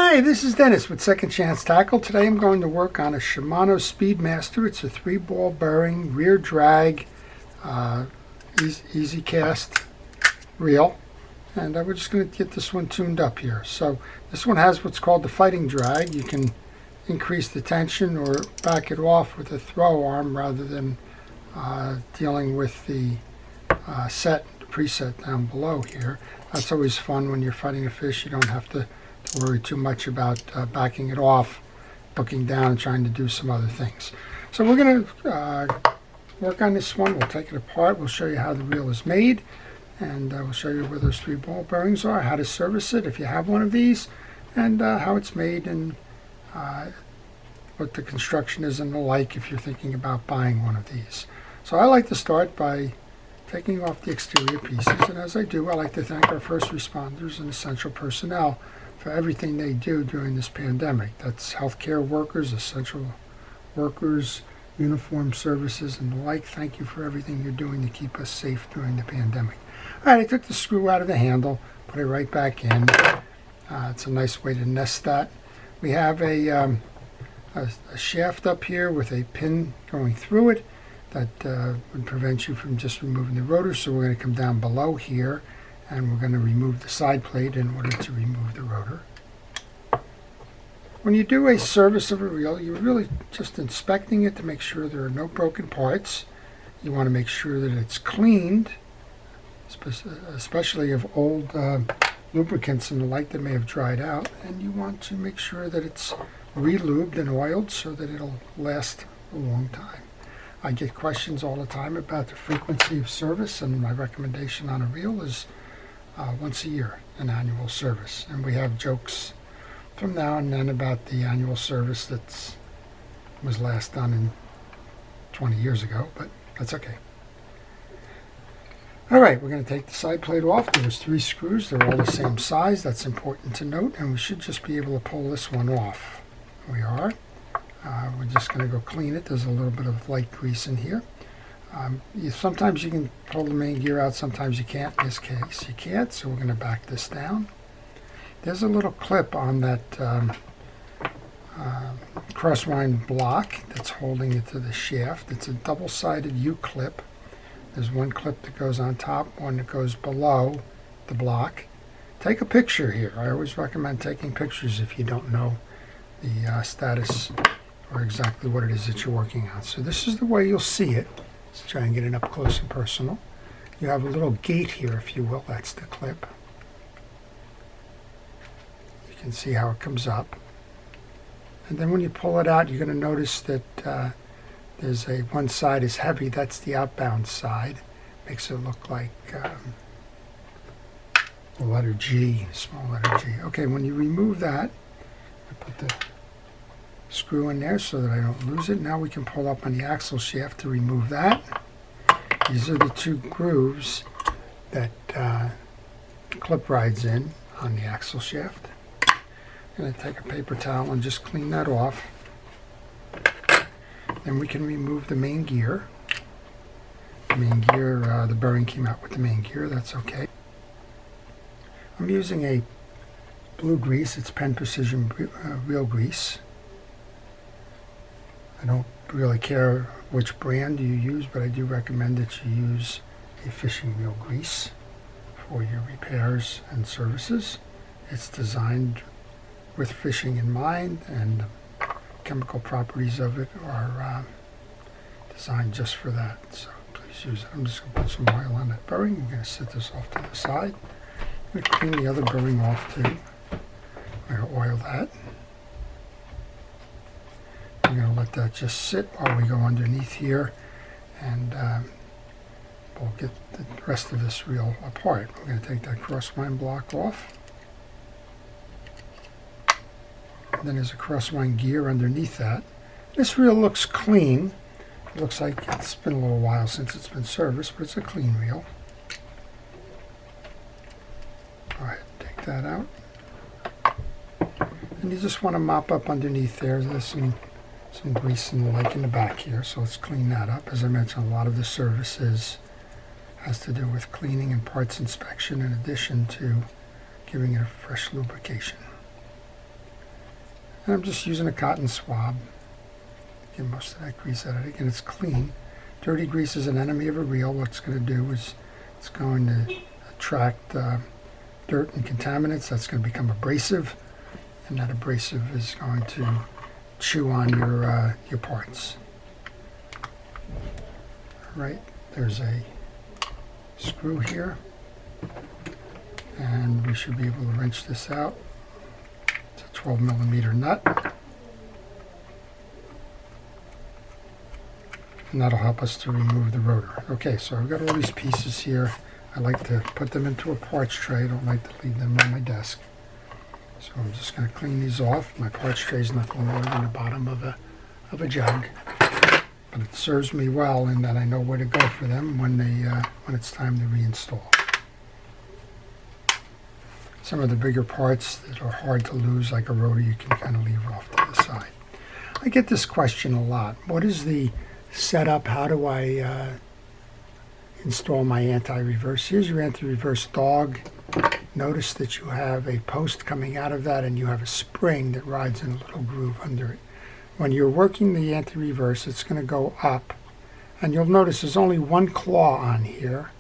Hi, this is Dennis with Second Chance Tackle. Today I'm going to work on a Shimano Speedmaster. It's a 3-ball bearing, rear drag, easy cast reel. And we're just going to get this one tuned up here. So this one has what's called the fighting drag. You can increase the tension or back it off with a throw arm rather than dealing with the preset down below here. That's always fun when you're fighting a fish. You don't have to worry too much about backing it off, looking down and trying to do some other things. So we're going to work on this one. We'll take it apart. We'll show you how the reel is made, and we'll show you where those 3 ball bearings are, how to service it if you have one of these, and how it's made, and what the construction is and the like if you're thinking about buying one of these. So I like to start by taking off the exterior pieces, and as I do, I like to thank our first responders and essential personnel for everything they do during this pandemic. That's healthcare workers, essential workers, uniform services, and the like. Thank you for everything you're doing to keep us safe during the pandemic. All right, I took the screw out of the handle, put it right back in. It's a nice way to nest that. We have a shaft up here with a pin going through it that would prevent you from just removing the rotor. So we're going to come down below here, and we're going to remove the side plate in order to remove the rotor. When you do a service of a reel, you're really just inspecting it to make sure there are no broken parts. You want to make sure that it's cleaned, especially of old lubricants and the like that may have dried out, and you want to make sure that it's re-lubed and oiled so that it'll last a long time. I get questions all the time about the frequency of service, and my recommendation on a reel is once a year, an annual service. And we have jokes from now and then about the annual service that was last done in 20 years ago, but that's okay. All right, we're going to take the side plate off. There's 3 screws. They're all the same size. That's important to note, and we should just be able to pull this one off. We are. We're just going to go clean it. There's a little bit of light grease in here. Sometimes you can pull the main gear out, sometimes you can't. In this case, you can't, so we're going to back this down. There's a little clip on that crosswind block that's holding it to the shaft. It's a double-sided U-clip. There's one clip that goes on top, one that goes below the block. Take a picture here. I always recommend taking pictures if you don't know the status or exactly what it is that you're working on. So this is the way you'll see it. Let's try and get it up close and personal. You have a little gate here, if you will. That's the clip. You can see how it comes up. And then when you pull it out, you're going to notice that there's one side is heavy. That's the outbound side. Makes it look like the letter G, small letter G. Okay, when you remove that, I put the screw in there so that I don't lose it. Now we can pull up on the axle shaft to remove that. These are the 2 grooves that the clip rides in on the axle shaft. I'm going to take a paper towel and just clean that off. Then we can remove the main gear. The main gear, the bearing came out with the main gear. That's okay. I'm using a blue grease. It's Penn Precision reel grease. I don't really care which brand you use, but I do recommend that you use a fishing reel grease for your repairs and services. It's designed with fishing in mind, and the chemical properties of it are designed just for that. So please use it. I'm just going to put some oil on that bearing. We're going to set this off to the side. I'm going to clean the other bearing off too. I'm going to oil that. I'm going to let that just sit while we go underneath here, and we'll get the rest of this reel apart. We're going to take that crosswind block off. And then there's a crosswind gear underneath that. This reel looks clean. It looks like it's been a little while since it's been serviced, but it's a clean reel. All right, take that out. And you just want to mop up underneath there. There's some grease and the like in the back here, so let's clean that up. As I mentioned, a lot of the services has to do with cleaning and parts inspection in addition to giving it a fresh lubrication. And I'm just using a cotton swab. Get most of that grease out of it. Again, it's clean. Dirty grease is an enemy of a reel. What it's going to do is it's going to attract dirt and contaminants. That's going to become abrasive, and that abrasive is going to chew on your parts. All right, there's a screw here, and we should be able to wrench this out. It's a 12mm nut, and that'll help us to remove the rotor. Okay, so I've got all these pieces here. I like to put them into a parts tray. I don't like to leave them on my desk. So I'm just going to clean these off. My parts tray is nothing more than the bottom of a jug, but it serves me well in that I know where to go for them when it's time to reinstall. Some of the bigger parts that are hard to lose, like a rotor, you can kind of leave off to the side. I get this question a lot. What is the setup? How do I install my anti-reverse? Here's your anti-reverse dog. Notice that you have a post coming out of that, and you have a spring that rides in a little groove under it. When you're working the anti-reverse, it's going to go up, and you'll notice there's only one claw on here,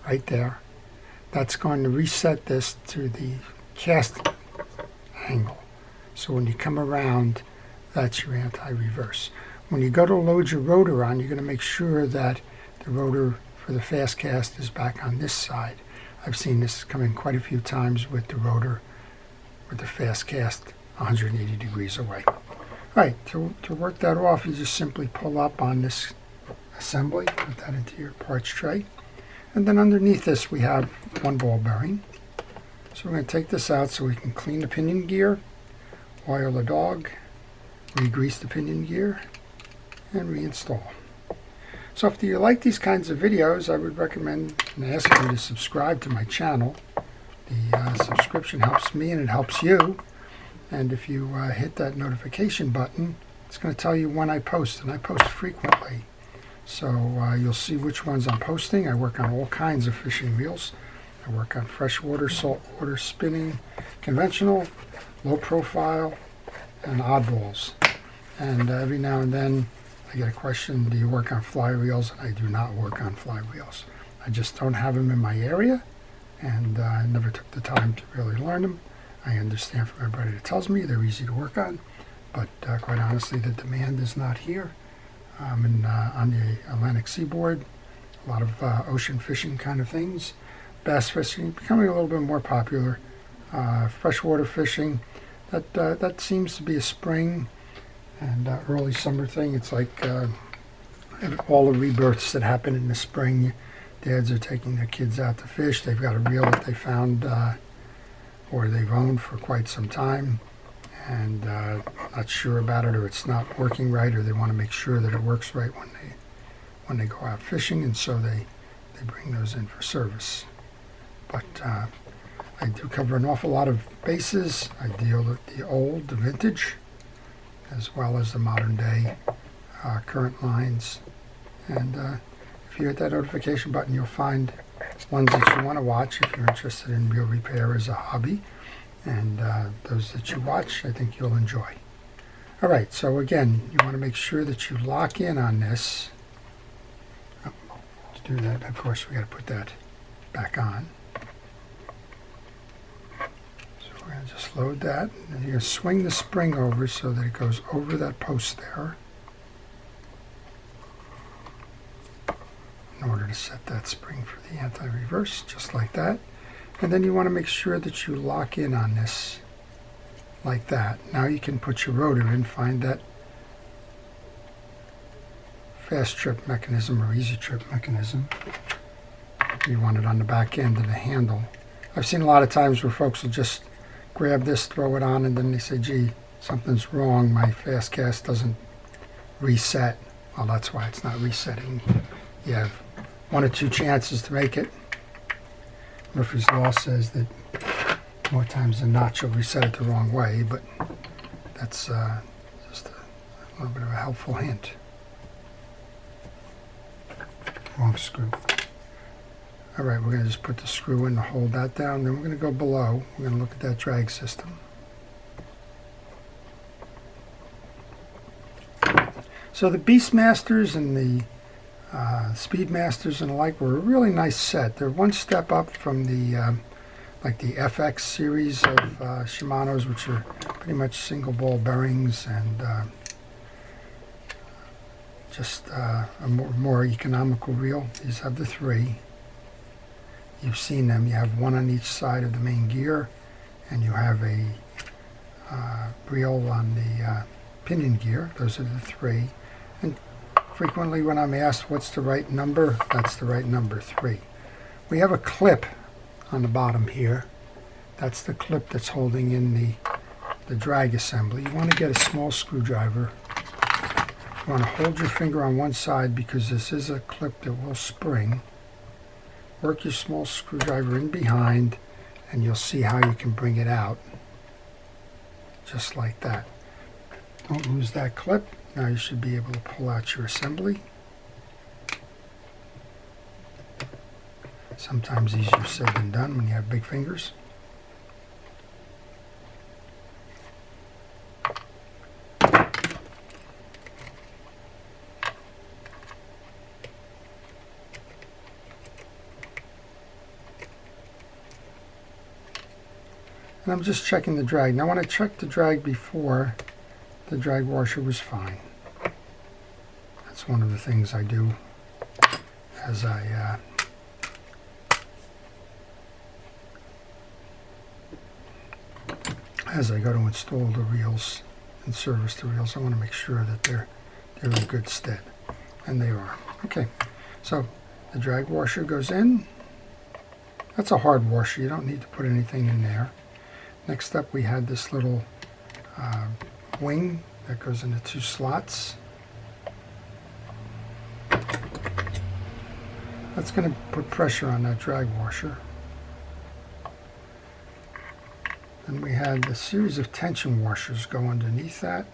right there. That's going to reset this to the cast angle. So when you come around, that's your anti-reverse. When you go to load your rotor on, you're going to make sure that the rotor for the fast cast is back on this side. I've seen this come in quite a few times with the rotor, with the fast cast 180 degrees away. All right, to work that off, you just simply pull up on this assembly, put that into your parts tray. And then underneath this, we have one ball bearing. So we're going to take this out so we can clean the pinion gear, oil the dog, re-grease the pinion gear, and reinstall. So if you like these kinds of videos, I would recommend and ask you to subscribe to my channel. The subscription helps me and it helps you. And if you hit that notification button, it's going to tell you when I post, and I post frequently. So you'll see which ones I'm posting. I work on all kinds of fishing reels. I work on freshwater, saltwater, spinning, conventional, low profile, and oddballs. And every now and then I get a question, do you work on flywheels? And I do not work on flywheels. I just don't have them in my area, and I never took the time to really learn them. I understand from everybody that tells me they're easy to work on, but quite honestly, the demand is not here. On the Atlantic seaboard, a lot of ocean fishing kind of things. Bass fishing becoming a little bit more popular. Freshwater fishing, that seems to be a spring and early summer thing. It's like all the rebirths that happen in the spring. Dads are taking their kids out to fish. They've got a reel that they found or they've owned for quite some time, and not sure about it, or it's not working right, or they want to make sure that it works right when they go out fishing, and so they bring those in for service. But I do cover an awful lot of bases. I deal with the old, the vintage, as well as the modern day current lines. And if you hit that notification button, you'll find ones that you want to watch if you're interested in reel repair as a hobby. And those that you watch, I think you'll enjoy. All right, so again, you want to make sure that you lock in on this. To do that, of course, we got to put that back on. So we're going to just load that, and you're going to swing the spring over so that it goes over that post there, in order to set that spring for the anti-reverse, just like that. And then you want to make sure that you lock in on this like that. Now you can put your rotor in, find that fast trip mechanism or easy trip mechanism. You want it on the back end of the handle. I've seen a lot of times where folks will just grab this, throw it on, and then they say, gee, something's wrong, my fast cast doesn't reset. Well, that's why it's not resetting. You have one or two chances to make it. Murphy's Law says that more times than not you'll reset it the wrong way, but that's just a little bit of a helpful hint. Wrong screw. All right, we're going to just put the screw in to hold that down. Then we're going to go below. We're going to look at that drag system. So the Beastmasters and the Speedmasters and the like were a really nice set. They're one step up from the like the FX series of Shimano's, which are pretty much single ball bearings and just a more economical reel. These have the three. You've seen them. You have one on each side of the main gear, and you have a reel on the pinion gear. Those are the three. And frequently when I'm asked what's the right number, that's the right number, 3. We have a clip on the bottom here. That's the clip that's holding in the drag assembly. You want to get a small screwdriver. You want to hold your finger on one side because this is a clip that will spring. Work your small screwdriver in behind and you'll see how you can bring it out. Just like that. Don't lose that clip. Now you should be able to pull out your assembly. Sometimes easier said than done when you have big fingers. And I'm just checking the drag. Now when I checked the drag before, the drag washer was fine. That's one of the things I do as I go to install the reels and service the reels. I want to make sure that they're in good stead, and they are. Okay, so the drag washer goes in. That's a hard washer. You don't need to put anything in there. Next up, we had this little wing that goes into 2 slots. That's going to put pressure on that drag washer. And we had a series of tension washers go underneath that.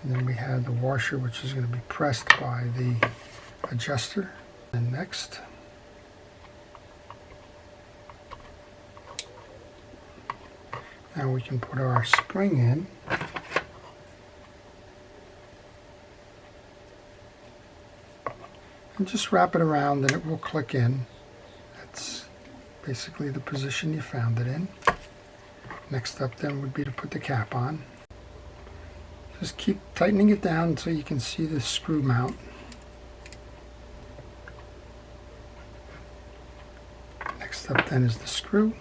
And then we had the washer, which is going to be pressed by the adjuster. And next, now we can put our spring in. And just wrap it around and it will click in. That's basically the position you found it in. Next up then would be to put the cap on. Just keep tightening it down until you can see the screw mount. Next up then is the screw.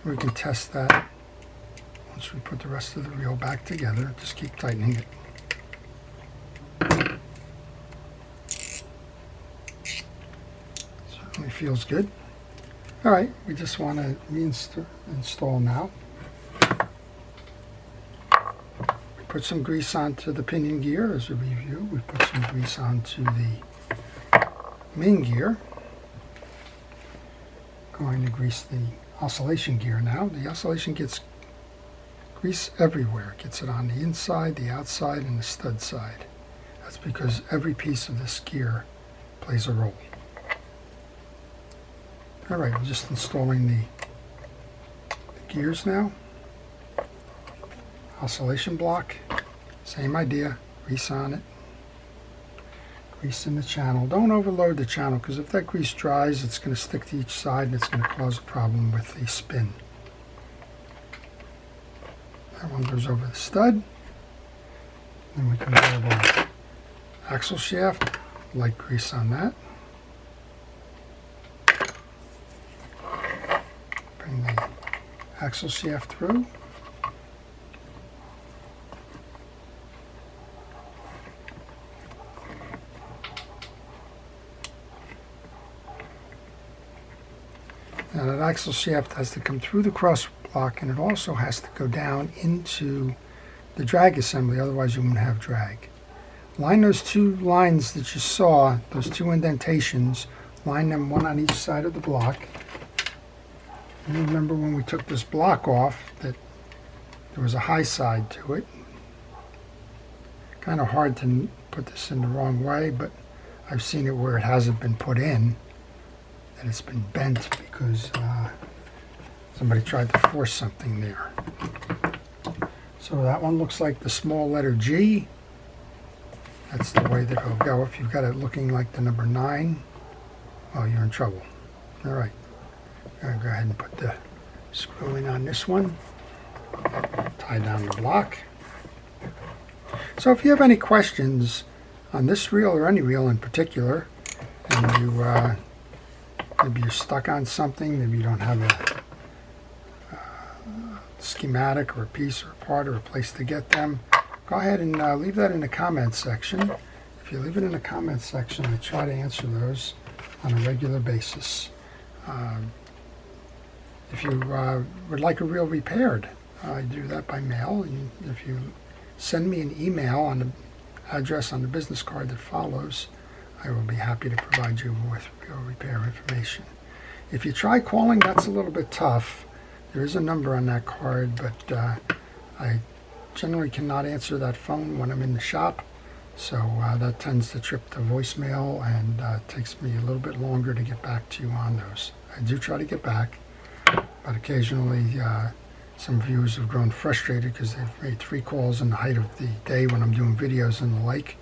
We can test that once we put the rest of the reel back together. Just keep tightening it. Certainly feels good. All right, we just want to install now. We put some grease onto the pinion gear as a review. We put some grease onto the main gear. Going to grease the oscillation gear now. The oscillation gets grease everywhere. It gets it on the inside, the outside, and the stud side. That's because every piece of this gear plays a role. Alright, I'm just installing the gears now. Oscillation block, same idea, grease on it. Grease in the channel. Don't overload the channel because if that grease dries, it's going to stick to each side and it's going to cause a problem with the spin. That one goes over the stud. Then we can grab our axle shaft, light grease on that. Bring the axle shaft through. Now that axle shaft has to come through the cross block and it also has to go down into the drag assembly, otherwise you won't have drag. Line those 2 lines that you saw, those 2 indentations, line them one on each side of the block. And you remember when we took this block off that there was a high side to it. Kind of hard to put this in the wrong way, but I've seen it where it hasn't been put in. And it's been bent because Somebody tried to force something there. So that one looks like the small letter G. That's the way that it'll go. If you've got it looking like the number 9, oh, you're in trouble. All right. I'm going to go ahead and put the screw in on this one. Tie down the block. So if you have any questions on this reel or any reel in particular, and you maybe you're stuck on something, maybe you don't have a schematic or a piece or a part or a place to get them, go ahead and leave that in the comments section. If you leave it in the comments section, I try to answer those on a regular basis. If you would like a reel repaired, I do that by mail. And if you send me an email on the address on the business card that follows, I will be happy to provide you with reel repair information. If you try calling, that's a little bit tough. There is a number on that card, but I generally cannot answer that phone when I'm in the shop, so that tends to trip the voicemail, and takes me a little bit longer to get back to you on those. I do try to get back, but occasionally some viewers have grown frustrated because they've made 3 calls in the height of the day when I'm doing videos and the like,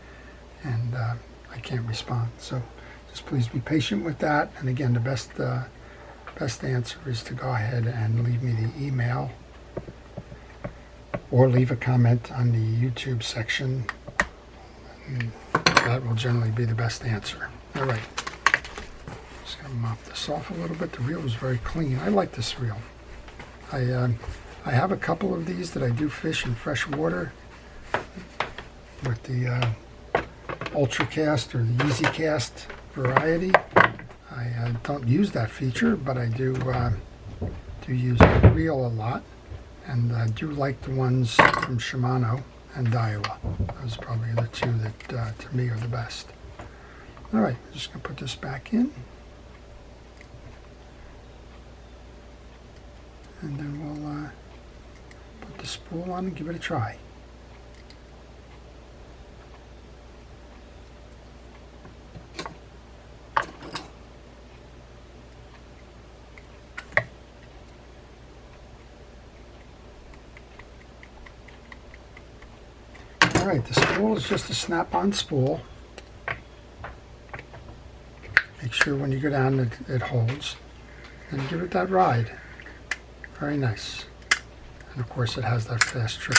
and I can't respond. So just please be patient with that. And again, the best answer is to go ahead and leave me the email or leave a comment on the YouTube section. And that will generally be the best answer. All right. Just going to mop this off a little bit. The reel is very clean. I like this reel. I have a couple of these that I do fish in fresh water with the Ultra Cast or the Easy Cast variety. I don't use that feature, but I do use the reel a lot, and I do like the ones from Shimano and Daiwa. Those are probably the 2 that to me are the best. All right, I'm just going to put this back in, and then we'll put the spool on and give it a try. Alright, the spool is just a snap-on spool. Make sure when you go down that it holds, and give it that ride. Very nice. And of course it has that fast trip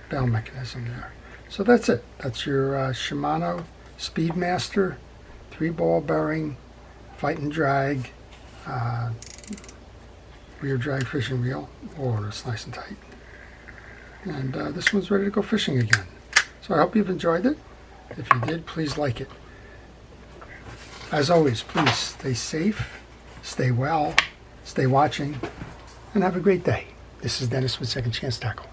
bell mechanism there. So that's it. That's your Shimano Speedmaster 3-ball bearing fight and drag rear drag fishing reel. Oh, it's nice and tight. And this one's ready to go fishing again. So I hope you've enjoyed it. If you did, please like it. As always, please stay safe, stay well, stay watching, and have a great day. This is Dennis with Second Chance Tackle.